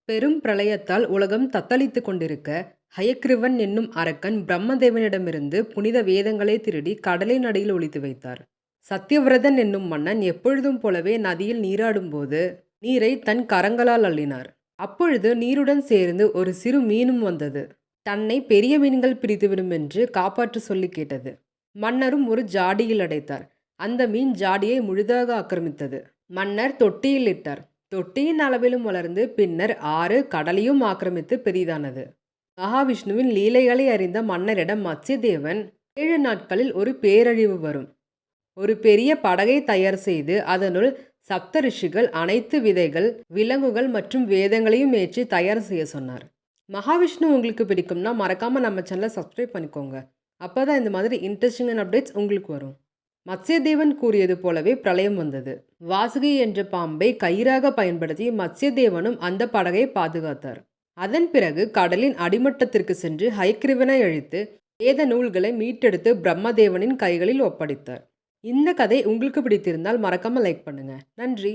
பெரும் பிரளயத்தால் உலகம் தத்தளித்துக் கொண்டிருக்க, ஹயக்கிருவன் என்னும் அரக்கன் பிரம்மதேவனிடமிருந்து புனித வேதங்களை திருடி கடலின் அடியில் ஒளித்து வைத்தார். சத்தியவிரதன் என்னும் மன்னன் எப்பொழுதும் போலவே நதியில் நீராடும்போது நீரை தன் கரங்களால் அள்ளினார். அப்பொழுது நீருடன் சேர்ந்து ஒரு சிறு மீனும் வந்தது. தன்னை பெரிய மீன்கள் பிடித்துவிடும் என்று காப்பாற்ற சொல்லி கேட்டது. மன்னரும் ஒரு ஜாடியில் அடைத்தார். அந்த மீன் ஜாடியை முழுதாக ஆக்கிரமித்தது. மன்னர் தொட்டியில் இட்டார். தொட்டியின் அளவிலும் வளர்ந்து பின்னர் ஆறு கடலையும் ஆக்கிரமித்து பெரிதானது. மகாவிஷ்ணுவின் லீலைகளை அறிந்த மன்னரிடம் மத்ஸ்யதேவன் 7 நாட்களில் ஒரு பேரழிவு வரும். ஒரு பெரிய படகை தயார் செய்து அதனுள் சப்த ரிஷிகள் அனைத்து விதைகள், விலங்குகள் மற்றும் வேதங்களையும் ஏற்றி தயார் செய்ய சொன்னார். மகாவிஷ்ணு உங்களுக்கு பிடிக்கும்னா மறக்காம நம்ம சேனலை சப்ஸ்கிரைப் பண்ணிக்கோங்க. அப்பதான் இந்த மாதிரி இன்ட்ரெஸ்டிங்கான அப்டேட்ஸ் உங்களுக்கு வரும். மத்ஸ்யதேவன் கூறியது போலவே பிரளயம் வந்தது. வாசுகி என்ற பாம்பை கயிறாக பயன்படுத்தி மத்ஸ்யதேவனும் அந்த படகை பாதுகாத்தார். அதன் பிறகு கடலின் அடிமட்டத்திற்கு சென்று ஹயக்கிரீவனை அழித்து வேத நூல்களை மீட்டெடுத்து பிரம்மதேவனின் கைகளில் ஒப்படைத்தார். இந்த கதை உங்களுக்கு பிடித்திருந்தால் மறக்காம லைக் பண்ணுங்க. நன்றி.